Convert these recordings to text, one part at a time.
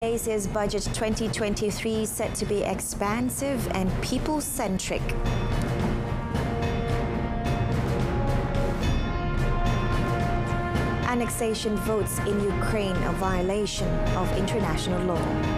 Malaysia's budget 2023 set to be expansive and people-centric. Annexation votes in Ukraine a violation of international law.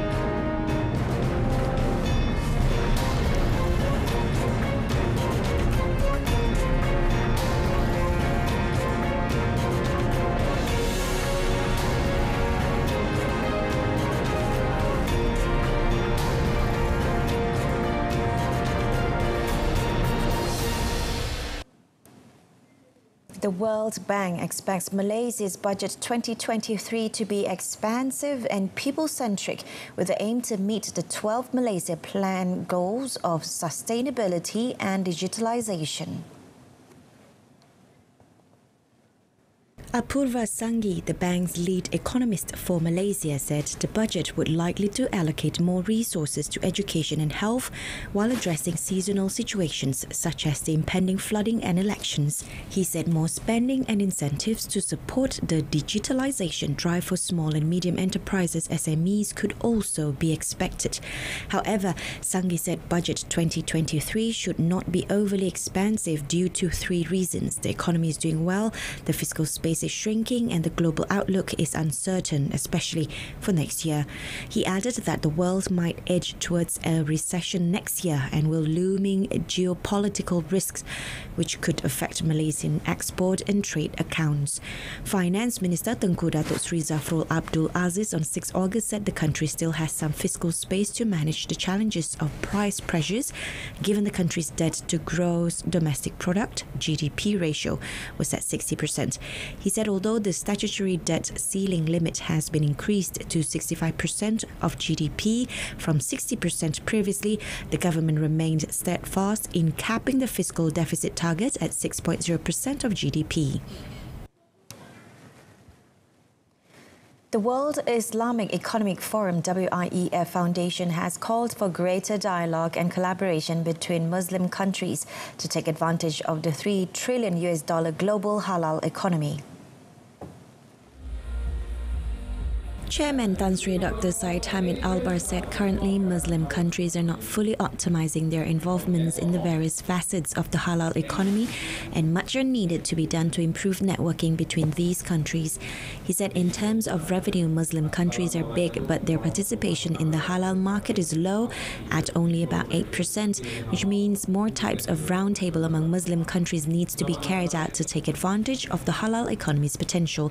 The World Bank expects Malaysia's budget 2023 to be expansive and people-centric, with the aim to meet the 12 Malaysia Plan goals of sustainability and digitalisation. Apurva Sanghi, the bank's lead economist for Malaysia, said the budget would likely to allocate more resources to education and health while addressing seasonal situations such as the impending flooding and elections. He said more spending and incentives to support the digitalisation drive for small and medium enterprises (SMEs) could also be expected. However, Sanghi said budget 2023 should not be overly expansive due to three reasons: the economy is doing well, the fiscal space is shrinking, and the global outlook is uncertain, especially for next year. He added that the world might edge towards a recession next year and will looming geopolitical risks which could affect Malaysian export and trade accounts. Finance Minister Tengku Datuk Sri Zafrul Abdul Aziz on 6 August said the country still has some fiscal space to manage the challenges of price pressures, given the country's debt to gross domestic product (GDP) ratio was at 60%. He said although the statutory debt ceiling limit has been increased to 65% of GDP from 60% previously, the government remained steadfast in capping the fiscal deficit target at 6.0% of GDP. The World Islamic Economic Forum (WIEF) Foundation has called for greater dialogue and collaboration between Muslim countries to take advantage of the $3 trillion global halal economy. Chairman Tan Sri Dr. Syed Hamid Albar said currently Muslim countries are not fully optimizing their involvements in the various facets of the halal economy, and much are needed to be done to improve networking between these countries. He said in terms of revenue, Muslim countries are big, but their participation in the halal market is low at only about 8%, which means more types of roundtable among Muslim countries needs to be carried out to take advantage of the halal economy's potential.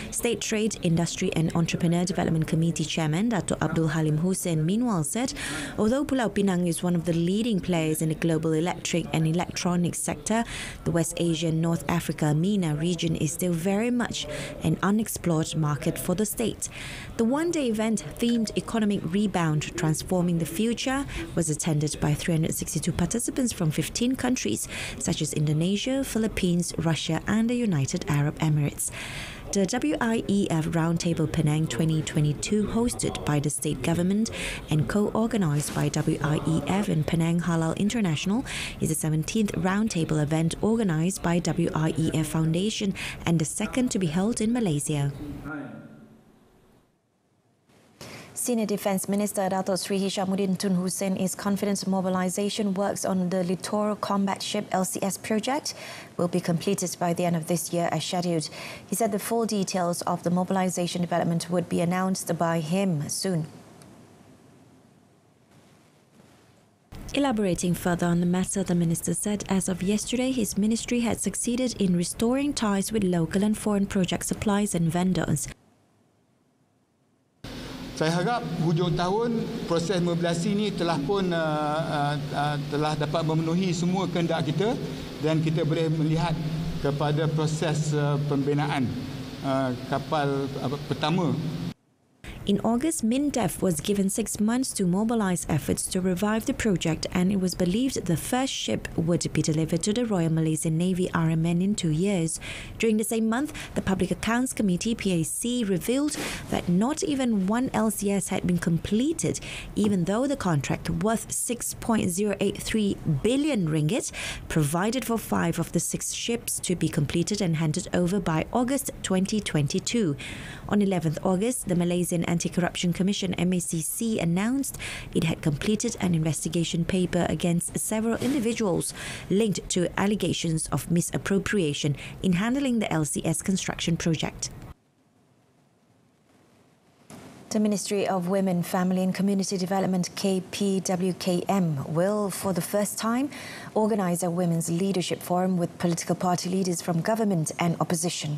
State Trade, Industry and Entrepreneur Development Committee Chairman Dato' Abdul Halim Hussein meanwhile said, although Pulau Pinang is one of the leading players in the global electric and electronics sector, the West Asia and North Africa MENA region is still very much an unexplored market for the state. The one-day event themed Economic Rebound Transforming the Future was attended by 362 participants from 15 countries such as Indonesia, Philippines, Russia and the United Arab Emirates. The WIEF Roundtable Penang 2022, hosted by the state government and co-organised by WIEF and Penang Halal International, is the 17th roundtable event organised by WIEF Foundation and the second to be held in Malaysia. Senior Defence Minister Dato' Sri Hishamuddin Tun Hussein is confident mobilisation works on the Littoral Combat Ship LCS project will be completed by the end of this year as scheduled. He said the full details of the mobilisation development would be announced by him soon. Elaborating further on the matter, the minister said as of yesterday, his ministry had succeeded in restoring ties with local and foreign project suppliers and vendors. Saya harap hujung tahun proses mobilisasi ini telah dapat memenuhi semua kehendak kita dan kita boleh melihat kepada proses pembinaan kapal pertama. In August, MINDEF was given 6 months to mobilise efforts to revive the project, and it was believed the first ship would be delivered to the Royal Malaysian Navy RMN in 2 years. During the same month, the Public Accounts Committee (PAC) revealed that not even one LCS had been completed, even though the contract worth 6.083 billion ringgit provided for 5 of the 6 ships to be completed and handed over by August 2022. On 11th August, the Malaysian Anti-Corruption Commission (MACC) announced it had completed an investigation paper against several individuals linked to allegations of misappropriation in handling the LCS construction project. The Ministry of Women, Family and Community Development (KPWKM) will, for the first time, organise a Women's Leadership Forum with political party leaders from government and opposition.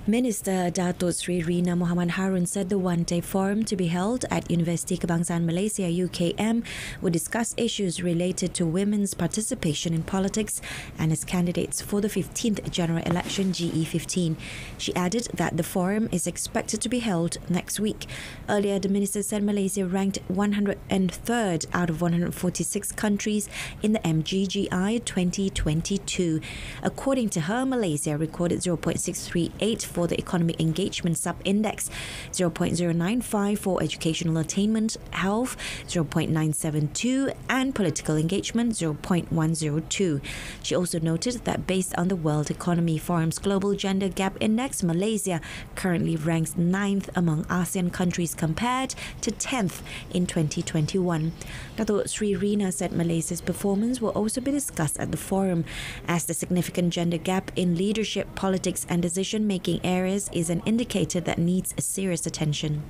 Minister Datuk Sri Rina Muhammad Harun said the one-day forum to be held at Universiti Kebangsaan Malaysia UKM would discuss issues related to women's participation in politics and as candidates for the 15th general election GE15. She added that the forum is expected to be held next week. Earlier, the minister said Malaysia ranked 103rd out of 146 countries in the MGGI 2022. According to her, Malaysia recorded 0.638 for the Economic Engagement Sub-Index, 0.095 for Educational Attainment, Health, 0.972, and Political Engagement, 0.102. She also noted that based on the World Economy Forum's Global Gender Gap Index, Malaysia currently ranks 9th among ASEAN countries compared to 10th in 2021. Datuk Sri Rina said Malaysia's performance will also be discussed at the forum, as the significant gender gap in leadership, politics and decision-making areas is an indicator that needs serious attention.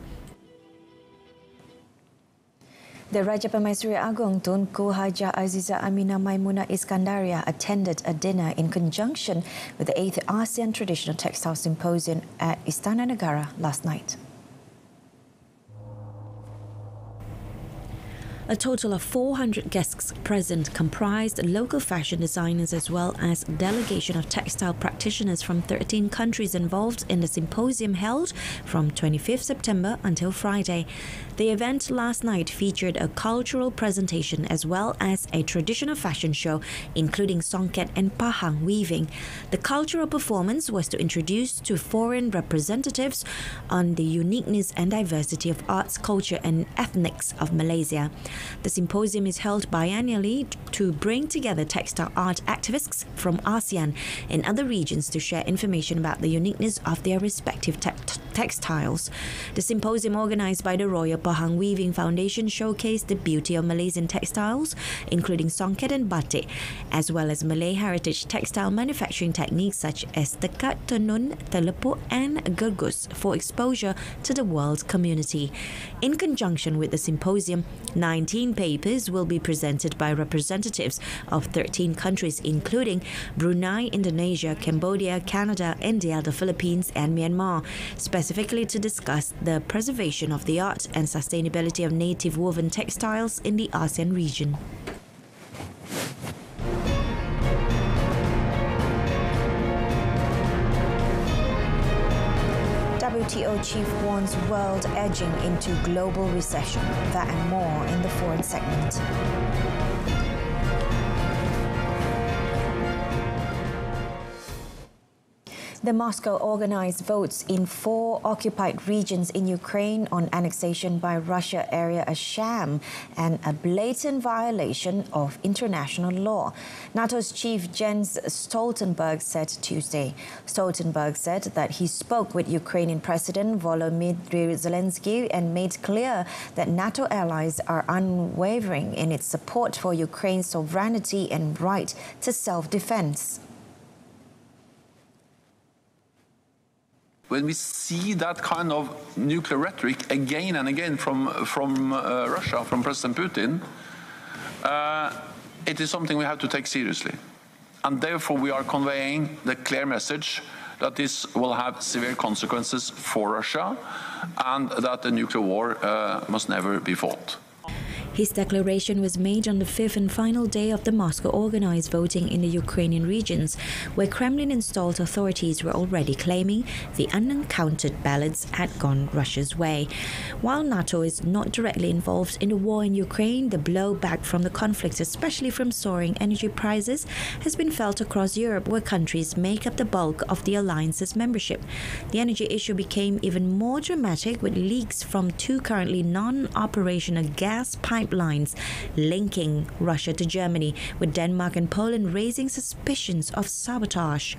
The Raja Pemaisuri Agong Tunku Hajah Azizah Aminah Maimunah Iskandaria attended a dinner in conjunction with the 8th ASEAN Traditional Textile Symposium at Istana Negara last night. A total of 400 guests present comprised local fashion designers as well as a delegation of textile practitioners from 13 countries involved in the symposium held from 25th September until Friday. The event last night featured a cultural presentation as well as a traditional fashion show, including songket and pahang weaving. The cultural performance was to introduce to foreign representatives on the uniqueness and diversity of arts, culture and ethnics of Malaysia. The symposium is held biannually to bring together textile art activists from ASEAN and other regions to share information about the uniqueness of their respective textiles. The symposium, organised by the Royal Pahang Weaving Foundation, showcased the beauty of Malaysian textiles, including songket and batik, as well as Malay heritage textile manufacturing techniques such as tekat, tenun, telepuk and gergus for exposure to the world community. In conjunction with the symposium, 19 papers will be presented by representatives of 13 countries, including Brunei, Indonesia, Cambodia, Canada, India, the Philippines and Myanmar, specifically to discuss the preservation of the art and sustainability of native woven textiles in the ASEAN region. WTO chief warns world edging into global recession. That and more in the foreign segment. The Moscow organised votes in 4 occupied regions in Ukraine on annexation by Russia area a sham and a blatant violation of international law, NATO's chief Jens Stoltenberg said Tuesday. Stoltenberg said that he spoke with Ukrainian President Volodymyr Zelensky and made clear that NATO allies are unwavering in its support for Ukraine's sovereignty and right to self-defense. When we see that kind of nuclear rhetoric again and again from Russia, from President Putin, it is something we have to take seriously. And therefore we are conveying the clear message that this will have severe consequences for Russia and that the nuclear war must never be fought. His declaration was made on the 5th and final day of the Moscow-organized voting in the Ukrainian regions, where Kremlin-installed authorities were already claiming the uncounted ballots had gone Russia's way. While NATO is not directly involved in the war in Ukraine, the blowback from the conflict, especially from soaring energy prices, has been felt across Europe, where countries make up the bulk of the alliance's membership. The energy issue became even more dramatic with leaks from 2 currently non-operational gas pipelines linking Russia to Germany, with Denmark and Poland raising suspicions of sabotage.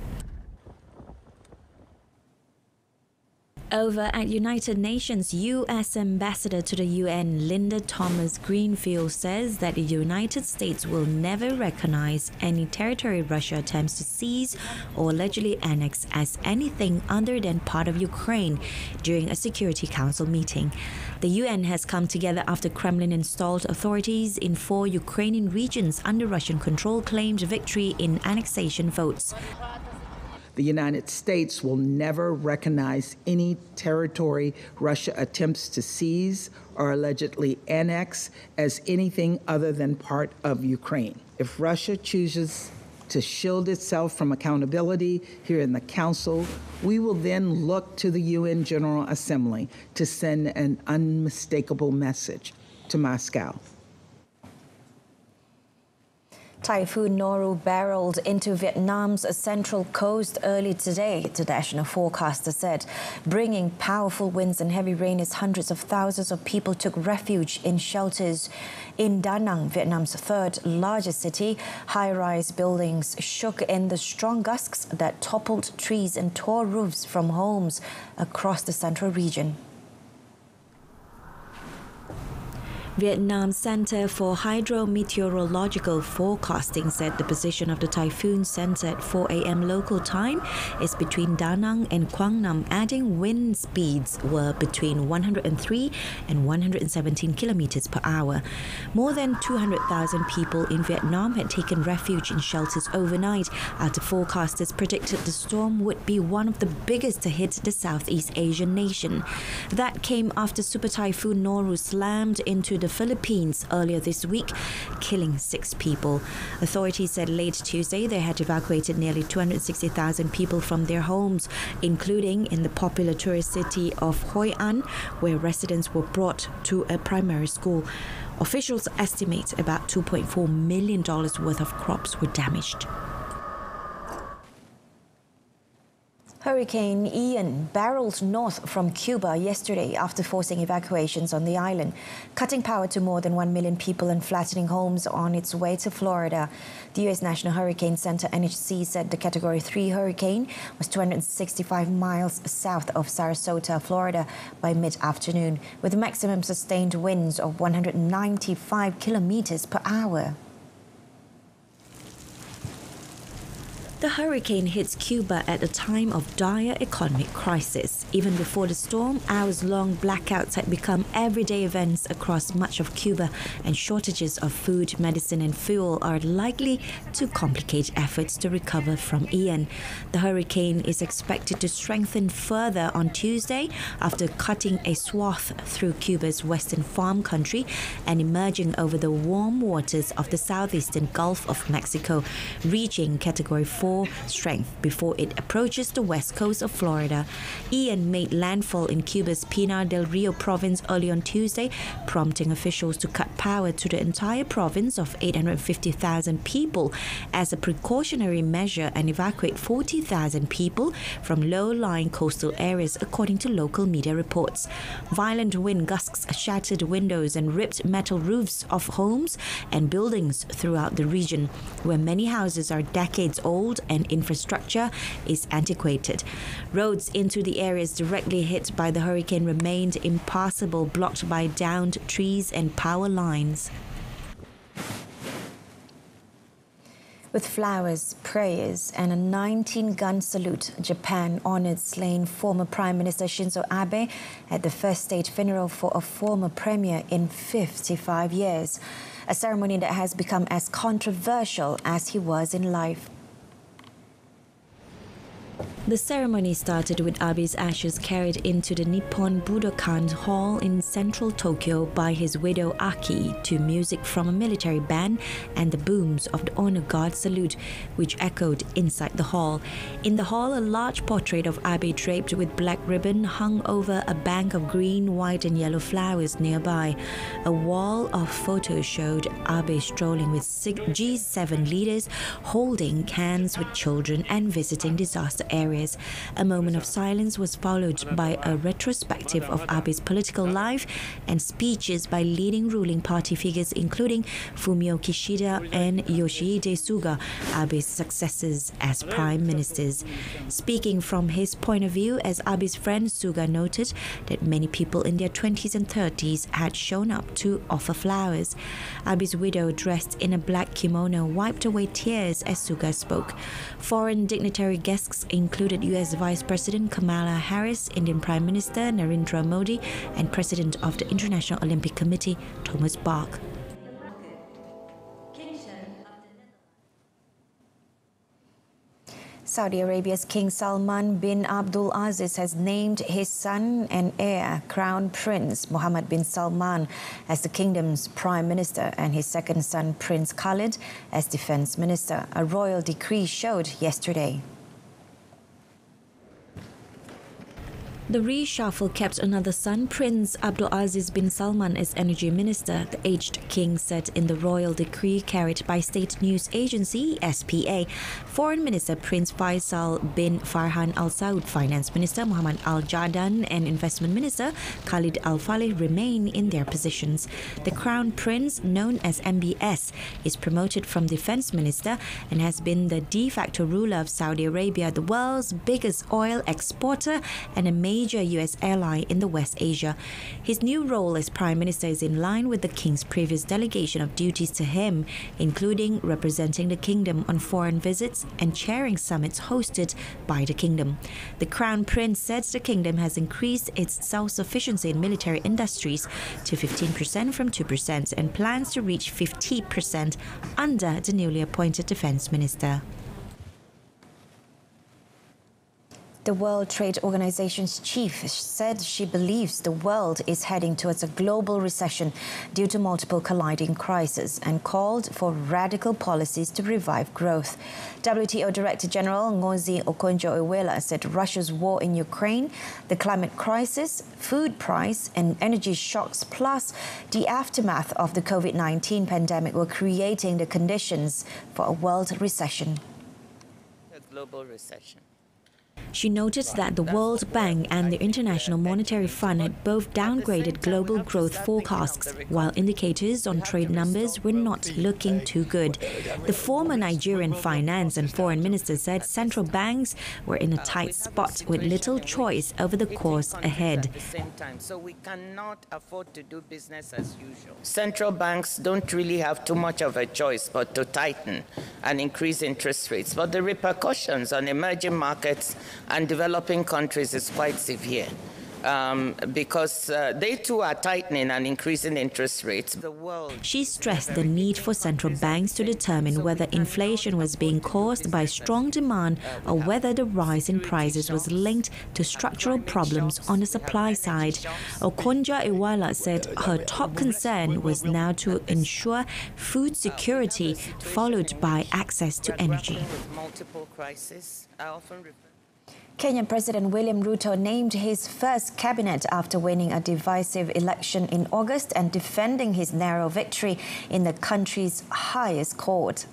Over at United Nations, U.S. Ambassador to the UN Linda Thomas-Greenfield says that the United States will never recognize any territory Russia attempts to seize or allegedly annex as anything other than part of Ukraine during a Security Council meeting. The UN has come together after Kremlin installed authorities in 4 Ukrainian regions under Russian control claimed victory in annexation votes. The United States will never recognize any territory Russia attempts to seize or allegedly annex as anything other than part of Ukraine. If Russia chooses to shield itself from accountability here in the Council, we will then look to the UN General Assembly to send an unmistakable message to Moscow. Typhoon Noru barreled into Vietnam's central coast early today, the national forecaster said, bringing powerful winds and heavy rain as hundreds of thousands of people took refuge in shelters. In Da Nang, Vietnam's third largest city, high-rise buildings shook in the strong gusts that toppled trees and tore roofs from homes across the central region. Vietnam's Center for Hydrometeorological Forecasting said the position of the typhoon center at 4 a.m. local time is between Da Nang and Quang Nam, adding wind speeds were between 103 and 117 kilometers per hour. More than 200,000 people in Vietnam had taken refuge in shelters overnight after forecasters predicted the storm would be one of the biggest to hit the Southeast Asian nation. That came after Super Typhoon Noru slammed into the Philippines earlier this week, killing 6 people. Authorities said late Tuesday they had evacuated nearly 260,000 people from their homes, including in the popular tourist city of Hoi An, where residents were brought to a primary school. Officials estimate about $2.4 million worth of crops were damaged. Hurricane Ian barreled north from Cuba yesterday after forcing evacuations on the island, cutting power to more than 1 million people and flattening homes on its way to Florida. The U.S. National Hurricane Center NHC said the Category 3 hurricane was 265 miles south of Sarasota, Florida by mid-afternoon, with maximum sustained winds of 195 kilometers per hour. The hurricane hits Cuba at a time of dire economic crisis. Even before the storm, hours-long blackouts had become everyday events across much of Cuba, and shortages of food, medicine and fuel are likely to complicate efforts to recover from Ian. The hurricane is expected to strengthen further on Tuesday after cutting a swath through Cuba's western farm country and emerging over the warm waters of the southeastern Gulf of Mexico, reaching Category 4 strength before it approaches the west coast of Florida. Ian made landfall in Cuba's Pinar del Rio province early on Tuesday, prompting officials to cut power to the entire province of 850,000 people as a precautionary measure and evacuate 40,000 people from low-lying coastal areas, according to local media reports. Violent wind gusts shattered windows and ripped metal roofs of homes and buildings throughout the region, where many houses are decades old and infrastructure is antiquated. Roads into the areas directly hit by the hurricane remained impassable, blocked by downed trees and power lines. With flowers, prayers and a 19-gun salute, Japan honored slain former Prime Minister Shinzo Abe at the first state funeral for a former premier in 55 years, a ceremony that has become as controversial as he was in life. The ceremony started with Abe's ashes carried into the Nippon Budokan Hall in central Tokyo by his widow Aki to music from a military band and the booms of the Honor Guard salute, which echoed inside the hall. In the hall, a large portrait of Abe draped with black ribbon hung over a bank of green, white and yellow flowers nearby. A wall of photos showed Abe strolling with G7 leaders, holding hands with children and visiting disaster areas. areas. A moment of silence was followed by a retrospective of Abe's political life and speeches by leading ruling party figures including Fumio Kishida and Yoshihide Suga, Abe's successors as prime ministers. Speaking from his point of view, as Abe's friend, Suga noted that many people in their 20s and 30s had shown up to offer flowers. Abe's widow, dressed in a black kimono, wiped away tears as Suga spoke. Foreign dignitary guests included US Vice President Kamala Harris, Indian Prime Minister Narendra Modi, and President of the International Olympic Committee, Thomas Bach. Saudi Arabia's King Salman bin Abdul Aziz has named his son and heir, Crown Prince Mohammed bin Salman, as the kingdom's prime minister and his second son, Prince Khalid, as defense minister. A royal decree showed yesterday. The reshuffle kept another son, Prince Abdulaziz bin Salman, as energy minister, the aged king said in the royal decree carried by state news agency SPA. Foreign Minister Prince Faisal bin Farhan Al Saud, Finance Minister Muhammad Al Jadaan, and Investment Minister Khalid Al Faleh remain in their positions. The Crown Prince, known as MBS, is promoted from Defense Minister and has been the de facto ruler of Saudi Arabia, the world's biggest oil exporter and a major US ally in the West Asia. His new role as Prime Minister is in line with the King's previous delegation of duties to him, including representing the Kingdom on foreign visits and chairing summits hosted by the Kingdom. The Crown Prince said the Kingdom has increased its self-sufficiency in military industries to 15% from 2% and plans to reach 50% under the newly appointed Defense Minister. The World Trade Organization's chief said she believes the world is heading towards a global recession due to multiple colliding crises and called for radical policies to revive growth. WTO Director General Ngozi Okonjo-Iweala said Russia's war in Ukraine, the climate crisis, food price and energy shocks, plus the aftermath of the COVID-19 pandemic were creating the conditions for a world recession. A global recession. She noted that the World Bank and the International Monetary Fund had both downgraded global growth forecasts, while indicators on trade numbers were not looking too good. The former Nigerian finance and foreign minister said central banks were in a tight spot with little choice over the course ahead. So we cannot afford to do business as usual. Central banks don't really have too much of a choice but to tighten and increase interest rates. But the repercussions on emerging markets and developing countries is quite severe because they too are tightening and increasing interest rates. She stressed the need for central banks to determine whether inflation was being caused by strong demand or whether the rise in prices was linked to structural problems on the supply side. Okonjo-Iweala said her top concern was now to ensure food security, followed by access to energy. Kenyan President William Ruto named his first cabinet after winning a divisive election in August and defending his narrow victory in the country's highest court.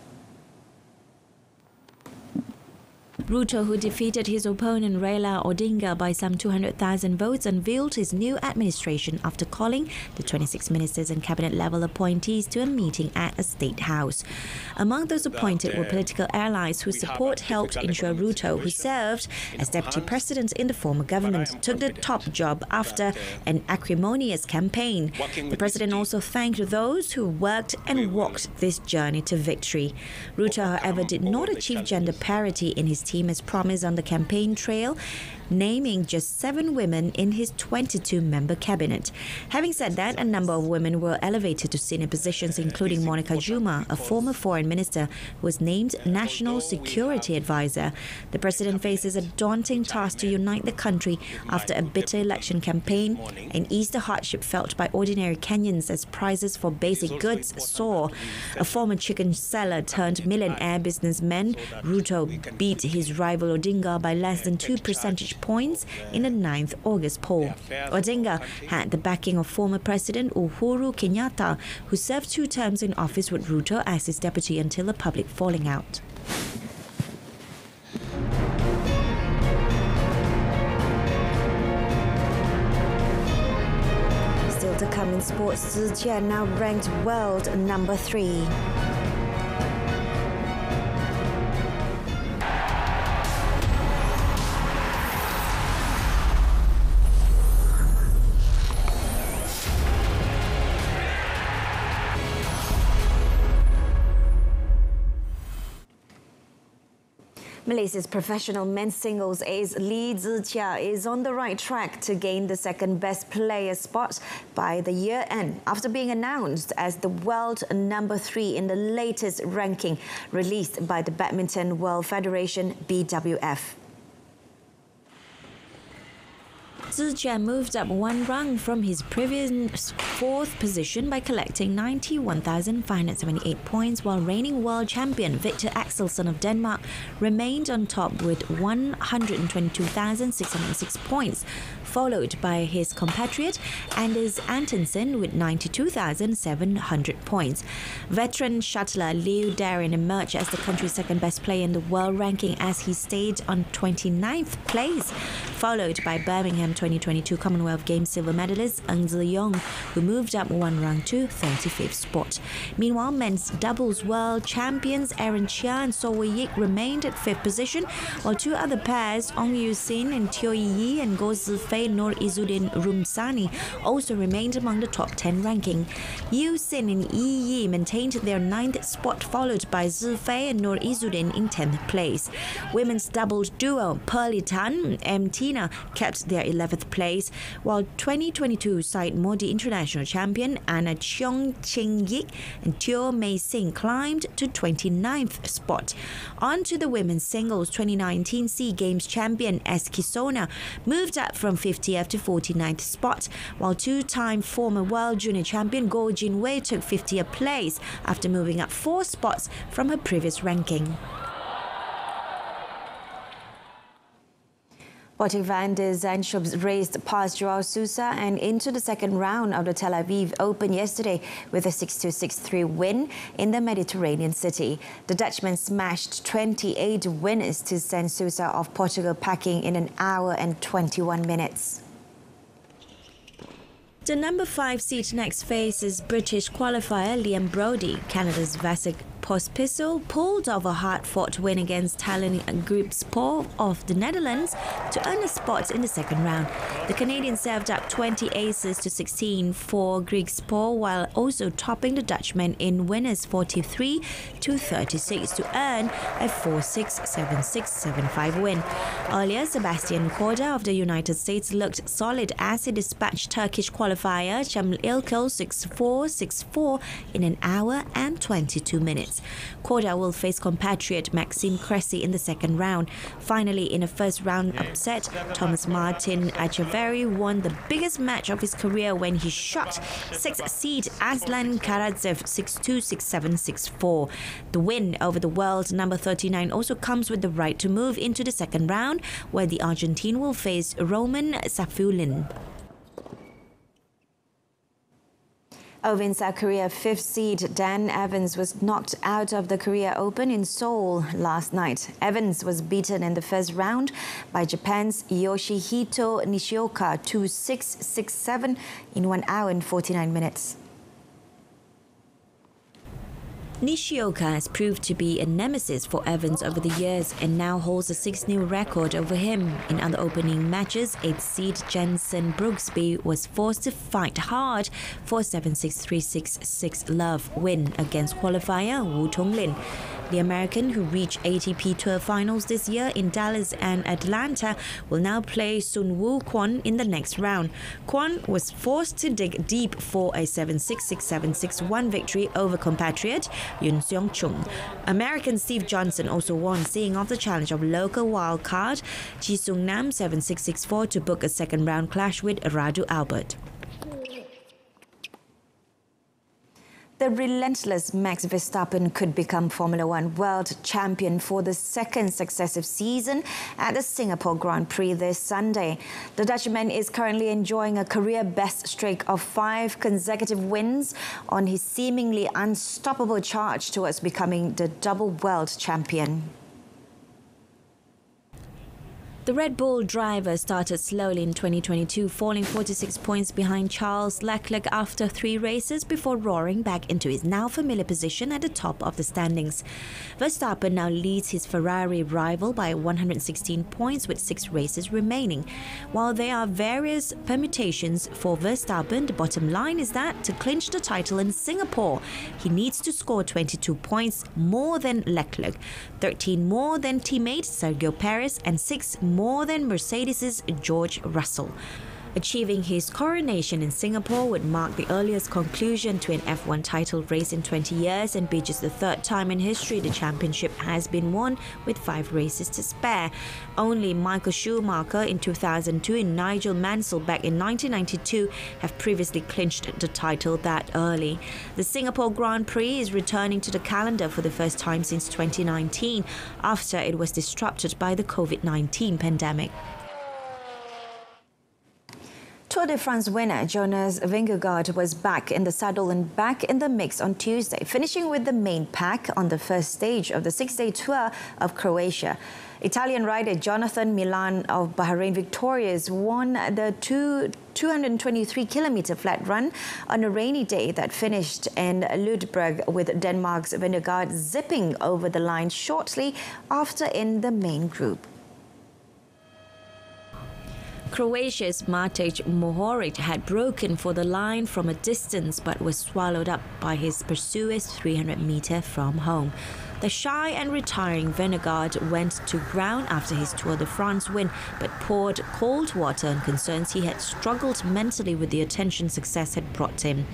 Ruto, who defeated his opponent Raila Odinga by some 200,000 votes, unveiled his new administration after calling the 26 ministers and cabinet-level appointees to a meeting at a state house. Among those appointed were political allies whose support helped ensure Ruto, who served as deputy president in the former government, took the top job after an acrimonious campaign. The president also thanked those who worked and walked this journey to victory. Ruto, however, did not achieve gender parity in his team as promised on the campaign trail, naming just 7 women in his 22-member cabinet. Having said that, a number of women were elevated to senior positions, including Monica Juma, a former foreign minister who was named National Security Advisor. The president faces a daunting task to unite the country after a bitter election campaign and ease the hardship felt by ordinary Kenyans as prices for basic goods soar. A former chicken seller turned millionaire businessman, Ruto beat his rival Odinga by less than 2 percentage points in the 9th August poll. Odinga had the backing of former President Uhuru Kenyatta, who served 2 terms in office with Ruto as his deputy until a public falling out. come in sports. Setia now ranked world number 3. Malaysia's professional men's singles ace Lee Setia is on the right track to gain the second best player spot by the year end after being announced as the world number 3 in the latest ranking released by the Badminton World Federation BWF. Setia moved up one rung from his previous 4th position by collecting 91,578 points, while reigning world champion Victor Axelsen of Denmark remained on top with 122,606 points, followed by his compatriot Anders Antonsen with 92,700 points. Veteran shuttler Liu Darren emerged as the country's second best player in the world ranking as he stayed on 29th place, followed by Birmingham 2022 Commonwealth Games silver medalist Ng Zi-yong, who moved up one rung to 35th spot. Meanwhile, men's doubles world champions Aaron Chia and So Wei-yik remained at 5th position, while 2 other pairs, Ong Yu-sin and Teo Yi and Goh Zifei Nur Izzuddin Rumsani, also remained among the top 10 ranking. Yu-sin and Yi maintained their 9th spot, followed by Zifei and Nur Izzuddin in 10th place. Women's doubles duo Pearly Tan and Tina kept their 11th place, while 2022 side Modi International champion Anna Cheong Ching Yik and Teo Mei Sing climbed to 29th spot. On to the women's singles, 2019 SEA Games champion S. Kisona moved up from 50th to 49th spot, while 2-time former world junior champion Goh Jin Wei took 50th place after moving up 4 spots from her previous ranking. Botic van der Zandschulp raced past Joao Sousa and into the second round of the Tel Aviv Open yesterday with a 6-2, 6-3 win in the Mediterranean city. The Dutchman smashed 28 winners to send Sousa of Portugal packing in an hour and 21 minutes. The number 5 seed next faces British qualifier Liam Brodie. Canada's Vasek Pospisil pulled off a hard-fought win against Talon Griekspoor of the Netherlands to earn a spot in the second round. The Canadian served up 20 aces to 16 for Griekspoor, while also topping the Dutchman in winners 43 to 36 to earn a 4-6, 7-6, 7-5 win. Earlier, Sebastian Korda of the United States looked solid as he dispatched Turkish qualifier Cemil İlkel 6-4, 6-4 in an hour and 22 minutes. Korda will face compatriot Maxime Cressy in the second round. Finally, in a first-round upset, Thomas Martin Acheveri won the biggest match of his career when he shot 6th seed Aslan Karadzev 6-2, 6-7, 6-4. The win over the world number 39 also comes with the right to move into the second round, where the Argentine will face Roman Safulin. Over in South Korea, 5th seed Dan Evans was knocked out of the Korea Open in Seoul last night. Evans was beaten in the first round by Japan's Yoshihito Nishioka 2-6, 6-7 in 1 hour and 49 minutes. Nishioka has proved to be a nemesis for Evans over the years and now holds a 6-0 record over him. In other opening matches, 8th seed Jensen Brooksby was forced to fight hard for a 7-6, 3-6, 6-love win against qualifier Wu Tonglin. The American, who reached ATP Tour finals this year in Dallas and Atlanta, will now play Sun Woo Kwon in the next round. Kwon was forced to dig deep for a 7-6, 6-7, 6-1 victory over compatriot Yoon Seong Chung. American Steve Johnson also won, seeing off the challenge of local wildcard Ji Sung Nam 7-6, 6-4 to book a second round clash with Radu Albert. The relentless Max Verstappen could become Formula One world champion for the second successive season at the Singapore Grand Prix this Sunday. The Dutchman is currently enjoying a career best streak of 5 consecutive wins on his seemingly unstoppable charge towards becoming the double world champion. The Red Bull driver started slowly in 2022, falling 46 points behind Charles Leclerc after 3 races before roaring back into his now familiar position at the top of the standings. Verstappen now leads his Ferrari rival by 116 points with 6 races remaining. While there are various permutations for Verstappen, the bottom line is that to clinch the title in Singapore, he needs to score 22 points more than Leclerc, 13 more than teammate Sergio Perez, and 6 more than Mercedes' George Russell. Achieving his coronation in Singapore would mark the earliest conclusion to an F1 title race in 20 years and be just the 3rd time in history the championship has been won with 5 races to spare. Only Michael Schumacher in 2002 and Nigel Mansell back in 1992 have previously clinched the title that early. The Singapore Grand Prix is returning to the calendar for the first time since 2019 after it was disrupted by the COVID-19 pandemic. Tour de France winner Jonas Vingegaard was back in the saddle and back in the mix on Tuesday, finishing with the main pack on the first stage of the 6-day tour of Croatia. Italian rider Jonathan Milan of Bahrain Victorious won the 223-kilometer flat run on a rainy day that finished in Ludbrug, with Denmark's Vingegaard zipping over the line shortly after in the main group. Croatia's Matej Mohoric had broken for the line from a distance but was swallowed up by his pursuers 300 meters from home. The shy and retiring Vingegaard went to ground after his Tour de France win but poured cold water on concerns he had struggled mentally with the attention success had brought him.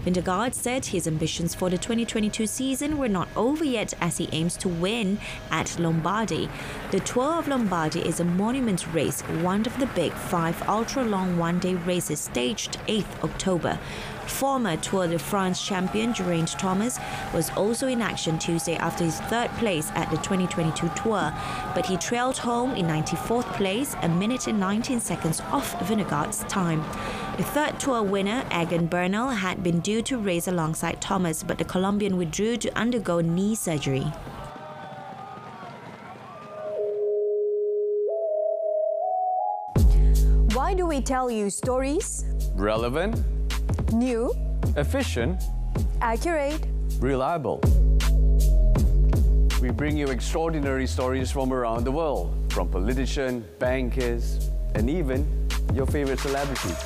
Vingegaard said his ambitions for the 2022 season were not over yet as he aims to win at Lombardy. The Tour of Lombardy is a monument race, one of the big 5 ultra-long one-day races staged 8th October. Former Tour de France champion Geraint Thomas was also in action Tuesday after his 3rd place at the 2022 Tour, but he trailed home in 94th place, a minute and 19 seconds off Vingegaard's time. The 3rd Tour winner, Egan Bernal, had been due to race alongside Thomas, but the Colombian withdrew to undergo knee surgery. Why do we tell you stories? Relevant, New, efficient, accurate. reliable. We bring you extraordinary stories from around the world, from politicians, bankers, and even your favorite celebrities.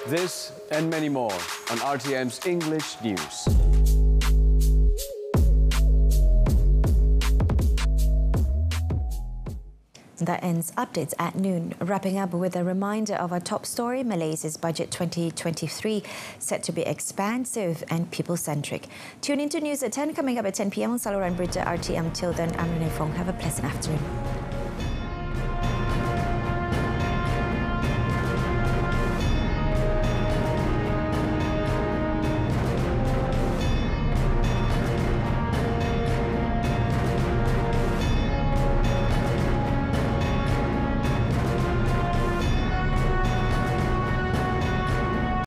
This and many more on RTM's English News. That ends updates at noon. Wrapping up with a reminder of our top story, Malaysia's budget 2023 set to be expansive and people-centric. Tune into news at 10, coming up at 10 p.m. on saluran Berita RTM. Till then, I'm Renee Fong. Have a pleasant afternoon.